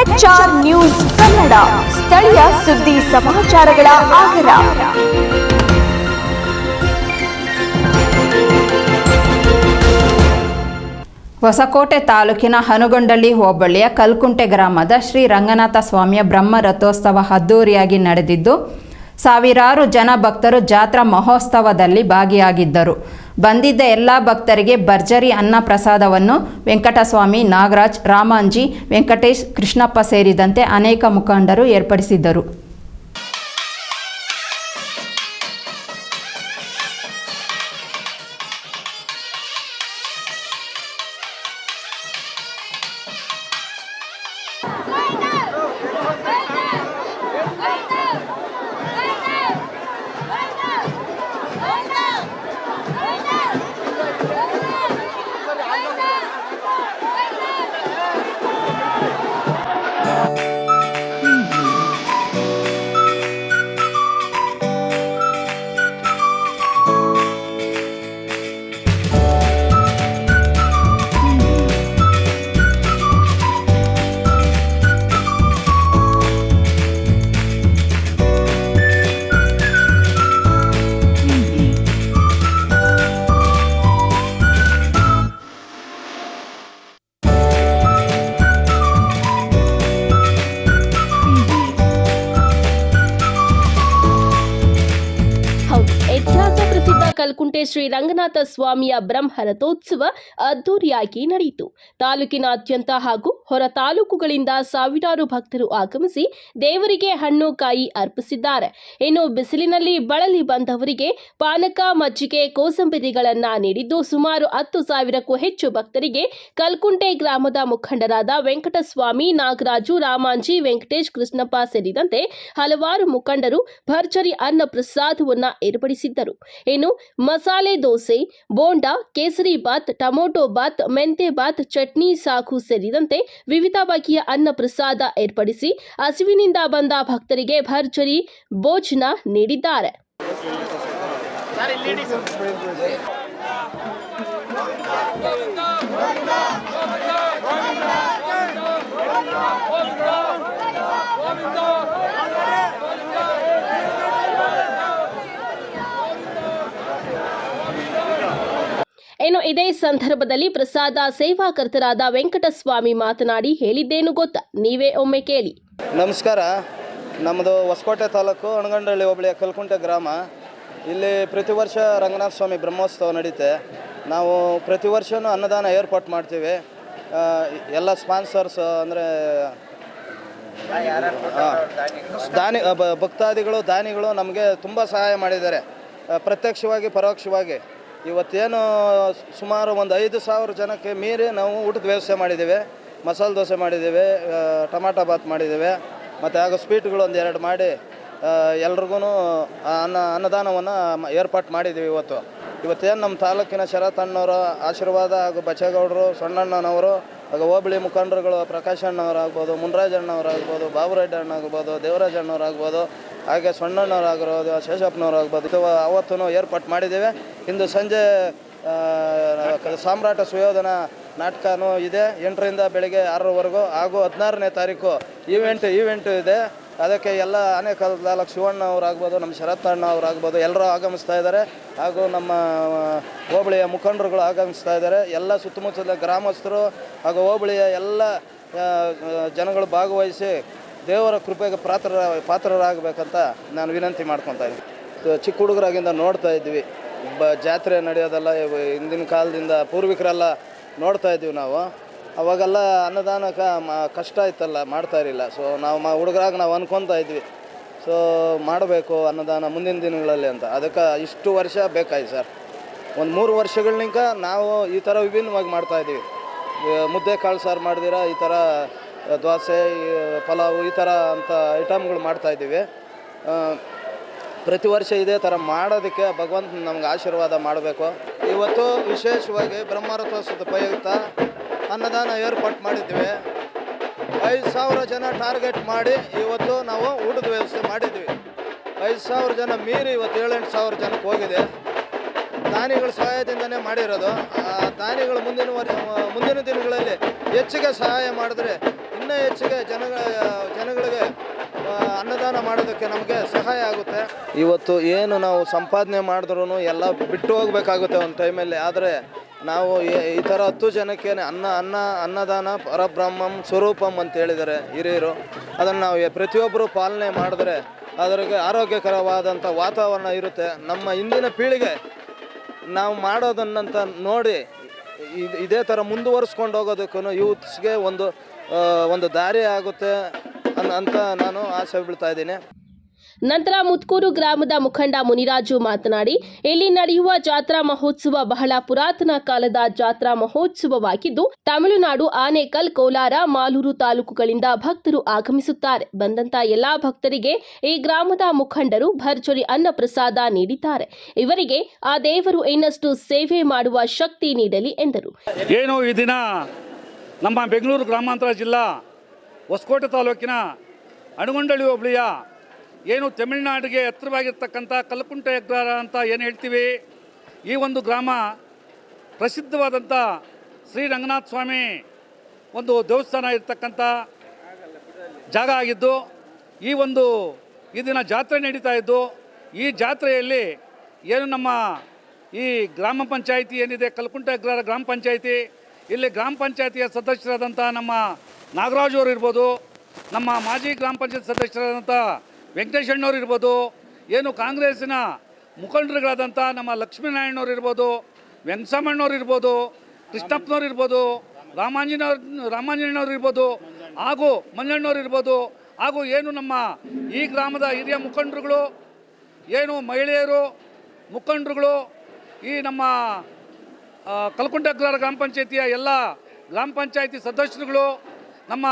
HR news Kannada, ಸ್ಥಳೀಯ ಸುದ್ದಿ ಸಮಾಚಾರಗಳ ಆಗರ. ಹೊಸಕೋಟೆ ತಾಲೂಕಿನ ಹನುಗೊಂಡಳ್ಳಿ ಹೋಬಳಿಯ ಕಲ್ಕುಂಟೆ ಗ್ರಾಮದ ಶ್ರೀ ರಂಗನಾಥ ಸ್ವಾಮಿಯ ಬ್ರಹ್ಮ ರಥೋತ್ಸವ ಅದ್ದೂರಿಯಾಗಿ ನಡೆದಿದ್ದು, ಸಾವಿರಾರು ಜನ ಭಕ್ತರು ಜಾತ್ರಾ ಮಹೋತ್ಸವದಲ್ಲಿ ಭಾಗಿಯಾಗಿದ್ದರು. ಬಂದಿದ್ದ ಎಲ್ಲ ಭಕ್ತರಿಗೆ ಭರ್ಜರಿ ಅನ್ನ ಪ್ರಸಾದವನ್ನು ವೆಂಕಟಸ್ವಾಮಿ, ನಾಗರಾಜ್, ರಾಮಾಂಜಿ, ವೆಂಕಟೇಶ್, ಕೃಷ್ಣಪ್ಪ ಸೇರಿದಂತೆ ಅನೇಕ ಮುಖಂಡರು ಏರ್ಪಡಿಸಿದ್ದರು. ಕಲ್ಕುಂಟೆ ಶ್ರೀ ರಂಗನಾಥ ಸ್ವಾಮಿಯ ಬ್ರಹ್ಮ ರಥೋತ್ಸವ ಅದ್ದೂರಿಯಾಗಿ ನಡೆಯಿತು. ತಾಲೂಕಿನಾದ್ಯಂತ ಹಾಗೂ ಹೊರ ತಾಲೂಕುಗಳಿಂದ ಸಾವಿರಾರು ಭಕ್ತರು ಆಗಮಿಸಿ ದೇವರಿಗೆ ಹಣ್ಣು ಕಾಯಿ ಅರ್ಪಿಸಿದ್ದಾರೆ. ಇನ್ನು ಬಿಸಿಲಿನಲ್ಲಿ ಬಳಲಿ ಬಂದವರಿಗೆ ಪಾನಕ, ಮಜ್ಜಿಗೆ, ಕೋಸಂಬರಿಗಳನ್ನ ನೀಡಿದ್ದು, ಸುಮಾರು 10,000ಕ್ಕೂ ಹೆಚ್ಚು ಭಕ್ತರಿಗೆ ಕಲ್ಕುಂಟೆ ಗ್ರಾಮದ ಮುಖಂಡರಾದ ವೆಂಕಟಸ್ವಾಮಿ, ನಾಗರಾಜು, ರಾಮಾಂಜಿ, ವೆಂಕಟೇಶ್, ಕೃಷ್ಣಪ್ಪ ಸೇರಿದಂತೆ ಹಲವಾರು ಮುಖಂಡರು ಭರ್ಜರಿ ಅನ್ನ ಪ್ರಸಾದವನ್ನ ಏರ್ಪಡಿಸಿದ್ದರು. ಇನ್ನು ಮಸಾಲೆ ದೋಸೆ, ಬೋಂಡಾ, ಕೇಸರಿ ಬಾತ್, ಟೊಮೊಟೊ ಬಾತ್, ಮೆಂತೆ ಬಾತ್, ಚಟ್ನಿ, ಸಾಗು ಸೇರಿದಂತೆ ವಿವಿಧ ಬಗೆಯ ಅನ್ನ ಪ್ರಸಾದ ಏರ್ಪಡಿಸಿ ಹಸಿವಿನಿಂದ ಬಂದ ಭಕ್ತರಿಗೆ ಭರ್ಜರಿ ಭೋಜನ ನೀಡಿದ್ದಾರೆ. ಇನ್ನು ಇದೇ ಸಂದರ್ಭದಲ್ಲಿ ಪ್ರಸಾದ ಸೇವಾಕರ್ತರಾದ ವೆಂಕಟಸ್ವಾಮಿ ಮಾತನಾಡಿ ಹೇಳಿದ್ದೇನು ಗೊತ್ತಾ, ನೀವೇ ಒಮ್ಮೆ ಕೇಳಿ. ನಮಸ್ಕಾರ. ನಮ್ಮದು ಹೊಸಕೋಟೆ ತಾಲೂಕು ಹನುಗೊಂಡಳ್ಳಿ ಹೋಬಳಿಯ ಕಲ್ಕುಂಟೆ ಗ್ರಾಮ. ಇಲ್ಲಿ ಪ್ರತಿ ವರ್ಷ ರಂಗನಾಥ ಸ್ವಾಮಿ ಬ್ರಹ್ಮೋತ್ಸವ ನಡೀತೆ. ನಾವು ಪ್ರತಿ ವರ್ಷವೂ ಅನ್ನದಾನ ಏರ್ಪಾಟ್ ಮಾಡ್ತೀವಿ. ಎಲ್ಲ ಸ್ಪಾನ್ಸರ್ಸ್ ಅಂದರೆ ಭಕ್ತಾದಿಗಳು, ದಾನಿಗಳು ನಮಗೆ ತುಂಬ ಸಹಾಯ ಮಾಡಿದ್ದಾರೆ, ಪ್ರತ್ಯಕ್ಷವಾಗಿ ಪರೋಕ್ಷವಾಗಿ. ಇವತ್ತೇನು ಸುಮಾರು ಒಂದು 5,000 ಜನಕ್ಕೆ ಮೀರಿ ನಾವು ಊಟದ ವ್ಯವಸ್ಥೆ ಮಾಡಿದ್ದೇವೆ. ಮಸಾಲೆ ದೋಸೆ ಮಾಡಿದ್ದೇವೆ, ಟೊಮಾಟೊ ಬಾತ್ ಮಾಡಿದ್ದೇವೆ, ಮತ್ತು ಹಾಗೂ ಸ್ವೀಟ್ಗಳು ಒಂದು 2 ಮಾಡಿ ಎಲ್ರಿಗೂ ಅನ್ನದಾನವನ್ನು ಏರ್ಪಾಟ್ ಮಾಡಿದ್ದೀವಿ. ಇವತ್ತೇನು ನಮ್ಮ ತಾಲೂಕಿನ ಶರತಣ್ಣವರ ಆಶೀರ್ವಾದ ಹಾಗೂ ಬಚ್ಚೇಗೌಡರು, ಸಣ್ಣಣ್ಣನವರು ಹಾಗೂ ಹೋಬಳಿ ಮುಖಂಡರುಗಳು ಪ್ರಕಾಶ್ ಅಣ್ಣವರಾಗ್ಬೋದು, ಮುನ್ರಾಜ್ ಅಣ್ಣವರಾಗ್ಬೋದು, ಬಾಬುರೆಡ್ಡಿ ಅಣ್ಣ ಆಗ್ಬೋದು, ದೇವರಾಜ್ ಅಣ್ಣವರಾಗ್ಬೋದು, ಹಾಗೆ ಸಣ್ಣಣ್ಣವರಾಗಿರೋದು, ಶೇಷಪ್ಪನವರಾಗ್ಬೋದು, ಅವತ್ತೂ ಏರ್ಪಾಟ್ ಮಾಡಿದ್ದೇವೆ. ಇಂದು ಸಂಜೆ ಸಾಮ್ರಾಟ ಸುಯೋಧನ ನಾಟಕನೂ ಇದೆ. 8ರಿಂದ ಬೆಳಗ್ಗೆ 6ರವರೆಗೂ, ಹಾಗೂ 16ನೇ ತಾರೀಕು ಈವೆಂಟ್ ಇದೆ. ಅದಕ್ಕೆ ಎಲ್ಲ ಆನೇಕಲ್ ತಾಲೂಕು ಶಿವಣ್ಣ ಅವರಾಗ್ಬೋದು, ನಮ್ಮ ಶರತ್ತಣ್ಣ ಅವರಾಗ್ಬೋದು, ಎಲ್ಲರೂ ಆಗಮಿಸ್ತಾ ಇದ್ದಾರೆ. ಹಾಗೂ ನಮ್ಮ ಹೋಬಳಿಯ ಮುಖಂಡರುಗಳು ಆಗಮಿಸ್ತಾ ಇದ್ದಾರೆ. ಎಲ್ಲ ಸುತ್ತಮುತ್ತಲ ಗ್ರಾಮಸ್ಥರು ಹಾಗೂ ಹೋಬಳಿಯ ಎಲ್ಲ ಜನಗಳು ಭಾಗವಹಿಸಿ ದೇವರ ಕೃಪೆಗೆ ಪಾತ್ರರಾಗಬೇಕಂತ ನಾನು ವಿನಂತಿ ಮಾಡ್ಕೊತಾ ಇದ್ದೀನಿ. ಚಿಕ್ಕ ಹುಡುಗರಾಗಿಂದ ನೋಡ್ತಾ ಇದ್ವಿ ಜಾತ್ರೆ ನಡೆಯೋದೆಲ್ಲ. ಹಿಂದಿನ ಕಾಲದಿಂದ ಪೂರ್ವಿಕರೆಲ್ಲ ನೋಡ್ತಾ ಇದ್ದೀವಿ ನಾವು. ಅವಾಗೆಲ್ಲ ಅನ್ನದಾನಕ್ಕೆ ಕಷ್ಟ ಇತ್ತಲ್ಲ, ಮಾಡ್ತಾ ಇರಲಿಲ್ಲ. ಸೊ ನಾವು ಹುಡುಗರಾಗ ನಾವು ಅನ್ಕೊತಾ ಇದ್ವಿ, ಸೊ ಮಾಡಬೇಕು ಅನ್ನದಾನ ಮುಂದಿನ ದಿನಗಳಲ್ಲಿ ಅಂತ. ಅದಕ್ಕೆ ಇಷ್ಟು ವರ್ಷ ಬೇಕಾಯ್ತು ಸರ್. ಒಂದು 3 ವರ್ಷಗಳನಿಂದ ನಾವು ಈ ಥರ ವಿಭಿನ್ನವಾಗಿ ಮಾಡ್ತಾಯಿದ್ದೀವಿ. ಮುದ್ದೆ ಕಾಳು ಸಾರು ಮಾಡಿದಿರ, ಈ ಥರ ದೋಸೆ, ಪಲಾವು, ಈ ಥರ ಅಂತ ಐಟಮ್ಗಳು ಮಾಡ್ತಾಯಿದ್ದೀವಿ. ಪ್ರತಿ ವರ್ಷ ಇದೇ ಥರ ಮಾಡೋದಕ್ಕೆ ಭಗವಂತ ನಮ್ಗೆ ಆಶೀರ್ವಾದ ಮಾಡಬೇಕು. ಇವತ್ತು ವಿಶೇಷವಾಗಿ ಬ್ರಹ್ಮರಥೋತ್ಸವದ ಪ್ರಯುಕ್ತ ಅನ್ನದಾನ ಏರ್ಪಾಟ್ ಮಾಡಿದ್ವಿ. 5,000 ಜನ ಟಾರ್ಗೆಟ್ ಮಾಡಿ ಇವತ್ತು ನಾವು ಊಟದ ವ್ಯವಸ್ಥೆ ಮಾಡಿದ್ವಿ. 5,000 ಜನ ಮೀರಿ ಇವತ್ತು 7-8,000 ಜನಕ್ಕೆ ಹೋಗಿದೆ. ದಾನಿಗಳ ಸಹಾಯದಿಂದನೇ ಮಾಡಿರೋದು. ದಾನಿಗಳು ಮುಂದಿನ ದಿನಗಳಲ್ಲಿ ಹೆಚ್ಚಿಗೆ ಸಹಾಯ ಮಾಡಿದ್ರೆ ಇನ್ನೂ ಹೆಚ್ಚಿಗೆ ಜನಗಳಿಗೆ ಅನ್ನದಾನ ಮಾಡೋದಕ್ಕೆ ನಮಗೆ ಸಹಾಯ ಆಗುತ್ತೆ. ಇವತ್ತು ಏನು ನಾವು ಸಂಪಾದನೆ ಮಾಡಿದ್ರೂ ಎಲ್ಲ ಬಿಟ್ಟು ಹೋಗಬೇಕಾಗುತ್ತೆ ಒಂದು ಟೈಮಲ್ಲಿ. ಆದರೆ ನಾವು ಈ ಥರ 10 ಜನಕ್ಕೆ ಅನ್ನದಾನ ಪರಬ್ರಹ್ಮಂ ಸ್ವರೂಪಂ ಅಂತ ಹೇಳಿದ್ದಾರೆ ಹಿರಿಯರು. ಅದನ್ನು ನಾವು ಪ್ರತಿಯೊಬ್ಬರು ಪಾಲನೆ ಮಾಡಿದ್ರೆ ಅದರಿಗೆ ಆರೋಗ್ಯಕರವಾದಂಥ ವಾತಾವರಣ ಇರುತ್ತೆ. ನಮ್ಮ ಇಂದಿನ ಪೀಳಿಗೆ ನಾವು ಮಾಡೋದನ್ನಂತ ನೋಡಿ ಇದೇ ಥರ ಮುಂದುವರಿಸ್ಕೊಂಡು ಹೋಗೋದಕ್ಕೂ ಯೂತ್ಸ್ಗೆ ಒಂದು ದಾರಿ ಆಗುತ್ತೆ ಅಂತ ನಾನು ಆಸೆ ಬೀಳ್ತಾ ಇದ್ದೀನಿ. ನಂತರ ಮುತ್ಕೂರು ಗ್ರಾಮದ ಮುಖಂಡ ಮುನಿರಾಜು ಮಾತನಾಡಿ, ಇಲ್ಲಿ ನಡೆಯುವ ಜಾತ್ರಾ ಮಹೋತ್ಸವ ಬಹಳ ಪುರಾತನ ಕಾಲದ ಜಾತ್ರಾ ಮಹೋತ್ಸವವಾಗಿದ್ದು, ತಮಿಳುನಾಡು, ಆನೇಕಲ್, ಕೋಲಾರ, ಮಾಲೂರು ತಾಲೂಕುಗಳಿಂದ ಭಕ್ತರು ಆಗಮಿಸುತ್ತಾರೆ. ಬಂದಂತ ಎಲ್ಲಾ ಭಕ್ತರಿಗೆ ಈ ಗ್ರಾಮದ ಮುಖಂಡರು ಭರ್ಜರಿ ಅನ್ನ ಪ್ರಸಾದ ನೀಡಿದ್ದಾರೆ. ಇವರಿಗೆ ಆ ದೇವರು ಇನ್ನಷ್ಟು ಸೇವೆ ಮಾಡುವ ಶಕ್ತಿ ನೀಡಲಿ ಎಂದರು. ಏನು ಈ ದಿನ ನಮ್ಮ ಬೆಂಗಳೂರು ಗ್ರಾಮಾಂತರ ಜಿಲ್ಲಾ ಹೊಸಕೋಟೆ ತಾಲೂಕಿನ ಅಣಗೊಂಡಳ್ಳಿ ಹೋಬಳಿಯ ಏನು ತಮಿಳುನಾಡಿಗೆ ಹತ್ತಿರವಾಗಿರ್ತಕ್ಕಂಥ ಕಲ್ಕುಂಟೆ ಅಗ್ರಹಾರ ಅಂತ ಏನು ಹೇಳ್ತೀವಿ, ಈ ಒಂದು ಗ್ರಾಮ ಪ್ರಸಿದ್ಧವಾದಂಥ ಶ್ರೀ ರಂಗನಾಥ ಸ್ವಾಮಿ ಒಂದು ದೇವಸ್ಥಾನ ಇರ್ತಕ್ಕಂಥ ಜಾಗ ಆಗಿದ್ದು, ಈ ದಿನ ಜಾತ್ರೆ ನಡೀತಾ ಇದ್ದು, ಈ ಜಾತ್ರೆಯಲ್ಲಿ ಏನು ನಮ್ಮ ಈ ಗ್ರಾಮ ಪಂಚಾಯಿತಿ ಏನಿದೆ ಕಲ್ಕುಂಟೆ ಅಗ್ರಹಾರ ಗ್ರಾಮ ಪಂಚಾಯಿತಿ, ಇಲ್ಲಿ ಗ್ರಾಮ ಪಂಚಾಯಿತಿಯ ಸದಸ್ಯರಾದಂಥ ನಮ್ಮ ನಾಗರಾಜ್ ಅವರು ಇರ್ಬೋದು, ನಮ್ಮ ಮಾಜಿ ಗ್ರಾಮ ಪಂಚಾಯತ್ ಸದಸ್ಯರಾದಂಥ ವೆಂಕಟೇಶಣ್ಣವ್ರು ಇರ್ಬೋದು, ಏನು ಕಾಂಗ್ರೆಸ್ಸಿನ ಮುಖಂಡರುಗಳಾದಂಥ ನಮ್ಮ ಲಕ್ಷ್ಮೀನಾರಾಯಣವ್ರು ಇರ್ಬೋದು, ವೆಂಕಟಮ್ಮಣ್ಣವ್ರು ಇರ್ಬೋದು, ಕೃಷ್ಣಪ್ಪನವ್ರು ಇರ್ಬೋದು, ರಾಮಾಂಜನವ್ರು ಇರ್ಬೋದು, ಹಾಗೂ ಮಂಜಣ್ಣವ್ರು ಇರ್ಬೋದು, ಹಾಗೂ ಏನು ನಮ್ಮ ಈ ಗ್ರಾಮದ ಹಿರಿಯ ಮುಖಂಡರುಗಳು, ಏನು ಮಹಿಳೆಯರು ಮುಖಂಡರುಗಳು, ಈ ನಮ್ಮ ಕಲ್ಕುಂಟೆ ಅಗ್ರಹಾರ ಗ್ರಾಮ ಪಂಚಾಯಿತಿಯ ಎಲ್ಲ ಗ್ರಾಮ ಪಂಚಾಯಿತಿ ಸದಸ್ಯರುಗಳು, ನಮ್ಮ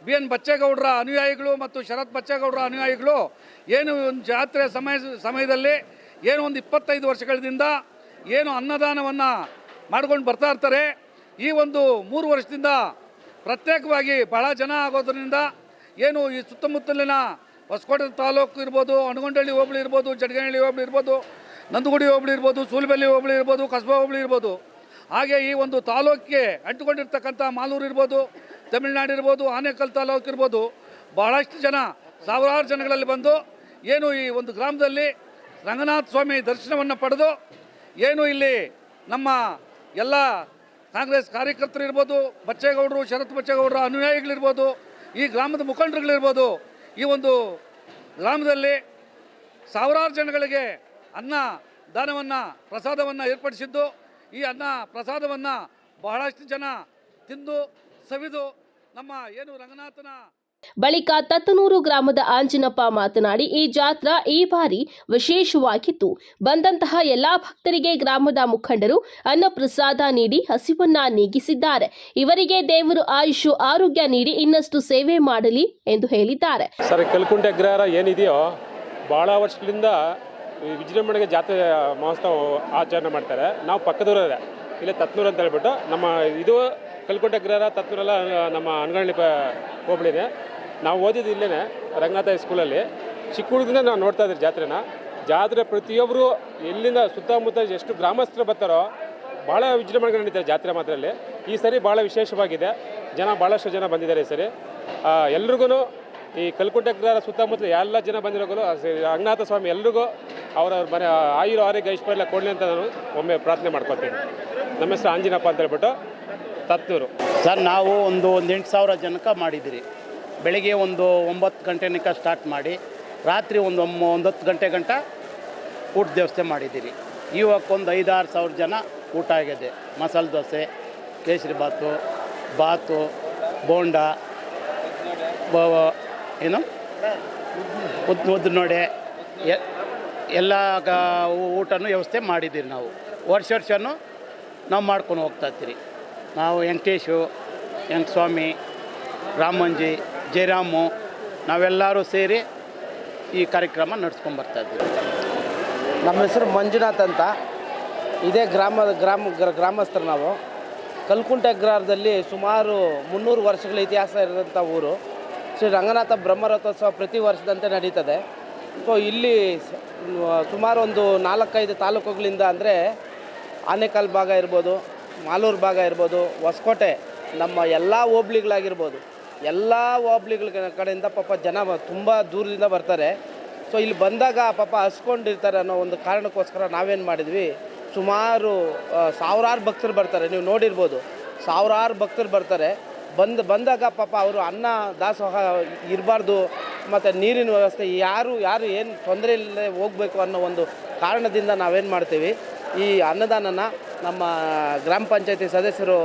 BN ಬಚ್ಚೇಗೌಡರ ಅನುಯಾಯಿಗಳು ಮತ್ತು ಶರತ್ ಬಚ್ಚೇಗೌಡರ ಅನುಯಾಯಿಗಳು ಏನು ಒಂದು ಜಾತ್ರೆ ಸಮಯದಲ್ಲಿ ಏನು ಒಂದು 25 ವರ್ಷಗಳಿಂದ ಏನು ಅನ್ನದಾನವನ್ನು ಮಾಡ್ಕೊಂಡು ಬರ್ತಾ ಇರ್ತಾರೆ. ಈ ಒಂದು 3 ವರ್ಷದಿಂದ ಪ್ರತ್ಯೇಕವಾಗಿ ಬಹಳ ಜನ ಆಗೋದ್ರಿಂದ ಏನು ಈ ಸುತ್ತಮುತ್ತಲಿನ ಹೊಸಕೋಟೆ ತಾಲೂಕು ಇರ್ಬೋದು, ಅಣಗೊಂಡಳ್ಳಿ ಹೋಬಳಿ ಇರ್ಬೋದು, ಜಡಗನಹಳ್ಳಿ ಹೋಬಳಿ ಇರ್ಬೋದು, ನಂದಗುಡಿ ಹೋಬಳಿ ಇರ್ಬೋದು, ಸೂಲಬೆಲ್ಲಿ ಹೋಬಳಿ ಇರ್ಬೋದು, ಕಸಬಾ ಹೋಬಳಿ ಇರ್ಬೋದು, ಹಾಗೆ ಈ ಒಂದು ತಾಲೂಕಿಗೆ ಅಂಟಿಕೊಂಡಿರ್ತಕ್ಕಂಥ ಮಾಲೂರು ಇರ್ಬೋದು, ತಮಿಳುನಾಡು ಇರ್ಬೋದು, ಆನೇಕಲ್ ತಾಲೂಕು ಇರ್ಬೋದು, ಬಹಳಷ್ಟು ಜನ ಸಾವಿರಾರು ಜನಗಳಲ್ಲಿ ಬಂದು ಏನು ಈ ಒಂದು ಗ್ರಾಮದಲ್ಲಿ ರಂಗನಾಥ ಸ್ವಾಮಿ ದರ್ಶನವನ್ನು ಪಡೆದು ಏನು ಇಲ್ಲಿ ನಮ್ಮ ಎಲ್ಲ ಕಾಂಗ್ರೆಸ್ ಕಾರ್ಯಕರ್ತರು ಇರ್ಬೋದು, ಬಚ್ಚೇಗೌಡರು, ಶರತ್ ಬಚ್ಚೇಗೌಡರ ಅನುಯಾಯಿಗಳಿರ್ಬೋದು, ಈ ಗ್ರಾಮದ ಮುಖಂಡರುಗಳಿರ್ಬೋದು, ಈ ಒಂದು ಗ್ರಾಮದಲ್ಲಿ ಸಾವಿರಾರು ಜನಗಳಿಗೆ ಅನ್ನ ದಾನವನ್ನು ಪ್ರಸಾದವನ್ನು ಏರ್ಪಡಿಸಿದ್ದು, ಈ ಅನ್ನ ಪ್ರಸಾದವನ್ನು ಬಹಳಷ್ಟು ಜನ ತಿಂದು ಸವಿದು ನಮ್ಮ ಏನು ರಂಗನಾಥನ ಬಳಿಕ ತತ್ತನೂರು ಗ್ರಾಮದ ಆಂಜಿನಪ್ಪ ಮಾತನಾಡಿ, ಈ ಜಾತ್ರಾ ಈ ಬಾರಿ ವಿಶೇಷವಾಗಿದ್ದು, ಬಂದಂತಹ ಎಲ್ಲಾ ಭಕ್ತರಿಗೆ ಗ್ರಾಮದ ಮುಖಂಡರು ಅನ್ನ ಪ್ರಸಾದ ನೀಡಿ ಹಸಿವನ್ನ ನೀಗಿಸಿದ್ದಾರೆ. ಇವರಿಗೆ ದೇವರು ಆಯುಷು ಆರೋಗ್ಯ ನೀಡಿ ಇನ್ನಷ್ಟು ಸೇವೆ ಮಾಡಲಿ ಎಂದು ಹೇಳಿದ್ದಾರೆ. ಸರ್, ಕಲ್ಕುಂಟೆ ಅಗ್ರಹಾರ ಏನಿದೆಯೋ ಬಹಳ ವರ್ಷಗಳಿಂದ ವಿಜೃಂಭಣೆಗೆ ಜಾತ್ರೆ ಮಹೋತ್ಸವ ಆಚರಣೆ ಮಾಡ್ತಾರೆ. ನಾವು ಪಕ್ಕದೂರೇ ಇಲ್ಲೇ ತತ್ನೂರು ಅಂತ ಹೇಳ್ಬಿಟ್ಟು ನಮ್ಮ ಇದು ಕಲ್ಕುಂಟೆ ಅಗ್ರಹಾರ ತತ್ನೂರೆಲ್ಲ ನಮ್ಮ ಅಣಗೊಂಡಳ್ಳಿ ಹೋಬಳಿನೇ. ನಾವು ಓದಿದ್ದು ಇಲ್ಲೇ ರಂಗನಾಥ ಸ್ಕೂಲಲ್ಲಿ. ಚಿಕ್ಕ ಹುಡುಗದಿಂದ ನಾವು ನೋಡ್ತಾ ಇದ್ದೀವಿ ಜಾತ್ರೆ ಪ್ರತಿಯೊಬ್ಬರು ಎಲ್ಲಿಂದ ಸುತ್ತಮುತ್ತ ಎಷ್ಟು ಗ್ರಾಮಸ್ಥರು ಬರ್ತಾರೋ ಭಾಳ ವಿಜೃಂಭಣೆಗಳು ನಡೀತಾರೆ ಜಾತ್ರೆ ಮಾತ್ರದಲ್ಲಿ. ಈ ಸರಿ ಭಾಳ ವಿಶೇಷವಾಗಿದೆ. ಭಾಳಷ್ಟು ಜನ ಬಂದಿದ್ದಾರೆ ಈ ಸರಿ. ಎಲ್ರಿಗೂ ಈ ಕಲ್ಕುಂಟೆ ಅಗ್ರಹಾರ ಸುತ್ತಮುತ್ತ ಎಲ್ಲ ಜನ ಬಂದಿರೋಗಳು ರಂಗನಾಥ ಸ್ವಾಮಿ ಎಲ್ರಿಗೂ ಅವರ ಮನೆ ಆರೋಗ್ಯ ಐಶ್ವರ್ಯ ಕೊಡಲಿ ಅಂತ ನಾನು ಒಮ್ಮೆ ಪ್ರಾರ್ಥನೆ ಮಾಡ್ಕೊತೀನಿ. ನಮ್ಮ ಹೆಸರು ಆಂಜಿನಪ್ಪ ಅಂತ ಹೇಳ್ಬಿಟ್ಟು ತತ್ತೂರು. ಸರ್, ನಾವು ಒಂದು 8,000 ಜನಕ್ಕೆ ಮಾಡಿದ್ದೀರಿ. ಬೆಳಿಗ್ಗೆ ಒಂದು 9 ಗಂಟೆನಿಕ ಸ್ಟಾರ್ಟ್ ಮಾಡಿ ರಾತ್ರಿ ಒಂದು 10 ಗಂಟೆ ಗಂಟ ಊಟ ವ್ಯವಸ್ಥೆ ಮಾಡಿದ್ದೀರಿ. ಇವಕ್ಕೊಂದು 5-6 ಸಾವಿರ ಜನ ಊಟ ಆಗಿದೆ. ಮಸಾಲೆ ದೋಸೆ, ಕೇಸರಿ ಬಾತು, ಬೋಂಡ, ಏನು ಉದ್ದಿನೋಡೆ ಎಲ್ಲ ಊಟನೂ ವ್ಯವಸ್ಥೆ ಮಾಡಿದ್ದೀರಿ. ನಾವು ವರ್ಷನೂ ನಾವು ಮಾಡ್ಕೊಂಡು ಹೋಗ್ತಾ ಇರ್ತೀರಿ. ನಾವು ವೆಂಕಟೇಶು, ಸ್ವಾಮಿ, ರಾಮಂಜಿ, ಜಯರಾಮು ನಾವೆಲ್ಲರೂ ಸೇರಿ ಈ ಕಾರ್ಯಕ್ರಮ ನಡೆಸ್ಕೊಂಡು ಇದ್ದೀವಿ. ನಮ್ಮ ಹೆಸರು ಮಂಜುನಾಥ್ ಅಂತ. ಇದೇ ಗ್ರಾಮಸ್ಥರು ನಾವು. ಕಲ್ಕುಂಟೆ ಅಗ್ರಹಾರದಲ್ಲಿ ಸುಮಾರು 300 ವರ್ಷಗಳ ಇತಿಹಾಸ ಇರೋಂಥ ಊರು. ಶ್ರೀ ರಂಗನಾಥ ಬ್ರಹ್ಮರಥೋತ್ಸವ ಪ್ರತಿ ವರ್ಷದಂತೆ ನಡೀತದೆ. ಸೊ ಇಲ್ಲಿ ಸುಮಾರು ಒಂದು 4-5 ತಾಲೂಕುಗಳಿಂದ, ಅಂದರೆ ಆನೇಕಲ್ ಭಾಗ ಇರ್ಬೋದು, ಮಾಲೂರು ಭಾಗ ಇರ್ಬೋದು, ಹೊಸಕೋಟೆ, ನಮ್ಮ ಎಲ್ಲ ಹೋಬ್ಳಿಗಳಾಗಿರ್ಬೋದು, ಎಲ್ಲ ಹೋಬ್ಳಿಗಳ ಕಡೆಯಿಂದ ಪಾಪ ಜನ ತುಂಬ ದೂರದಿಂದ ಬರ್ತಾರೆ. ಸೊ ಇಲ್ಲಿ ಬಂದಾಗ ಪಾಪ ಹಸ್ಕೊಂಡಿರ್ತಾರೆ ಅನ್ನೋ ಒಂದು ಕಾರಣಕ್ಕೋಸ್ಕರ ನಾವೇನು ಮಾಡಿದ್ವಿ, ಸುಮಾರು ಸಾವಿರಾರು ಭಕ್ತರು ಬರ್ತಾರೆ. ನೀವು ನೋಡಿರ್ಬೋದು, ಸಾವಿರಾರು ಭಕ್ತರು ಬರ್ತಾರೆ. ಬಂದಾಗ ಪಾಪ ಅವರು ಅನ್ನ ದಾಸೋಹ ಇರಬಾರ್ದು, ಮತ್ತು ನೀರಿನ ವ್ಯವಸ್ಥೆ ಯಾರು ಏನು ತೊಂದರೆ ಇಲ್ಲದೆ ಹೋಗಬೇಕು ಅನ್ನೋ ಒಂದು ಕಾರಣದಿಂದ ನಾವೇನು ಮಾಡ್ತೀವಿ, ಈ ಅನ್ನದಾನನ ನಮ್ಮ ಗ್ರಾಮ ಪಂಚಾಯತಿ ಸದಸ್ಯರು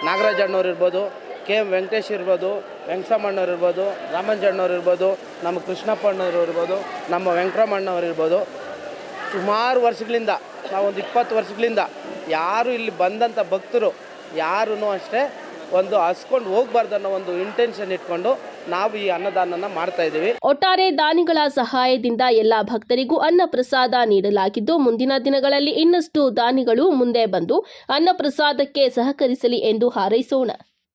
ನಾಗರಾಜಣ್ಣವ್ರು ಇರ್ಬೋದು, ಕೆ ಎಂ ವೆಂಕಟೇಶ್ ಇರ್ಬೋದು, ವೆಂಕಟಮ್ಮಣ್ಣವ್ರು ಇರ್ಬೋದು, ರಾಮಂಜಣ್ಣವ್ರು ಇರ್ಬೋದು, ನಮ್ಮ ಕೃಷ್ಣಪ್ಪಣ್ಣವ್ರು ಇರ್ಬೋದು, ನಮ್ಮ ವೆಂಕಟರಮಣ್ಣವ್ರು ಇರ್ಬೋದು, ಸುಮಾರು ವರ್ಷಗಳಿಂದ ನಾವೊಂದು 20 ವರ್ಷಗಳಿಂದ ಯಾರು ಇಲ್ಲಿ ಬಂದಂಥ ಭಕ್ತರು ಯಾರೂ ಅಷ್ಟೇ ಒಂದು ಹಸ್ಕೊಂಡು ಹೋಗ್ಬಾರ್ದು ಅನ್ನೋ ಒಂದು ಇಂಟೆನ್ಷನ್ ಇಟ್ಕೊಂಡು ನಾವು ಈ ಅನ್ನದಾನನ ಮಾಡ್ತಾ ಇದ್ದೀವಿ. ಒಟ್ಟಾರೆ ದಾನಿಗಳ ಸಹಾಯದಿಂದ ಎಲ್ಲ ಭಕ್ತರಿಗೂ ಅನ್ನ ಪ್ರಸಾದ ನೀಡಲಾಗಿದ್ದು, ಮುಂದಿನ ದಿನಗಳಲ್ಲಿ ಇನ್ನಷ್ಟು ದಾನಿಗಳು ಮುಂದೆ ಬಂದು ಅನ್ನ ಪ್ರಸಾದಕ್ಕೆ ಸಹಕರಿಸಲಿ ಎಂದು ಹಾರೈಸೋಣ.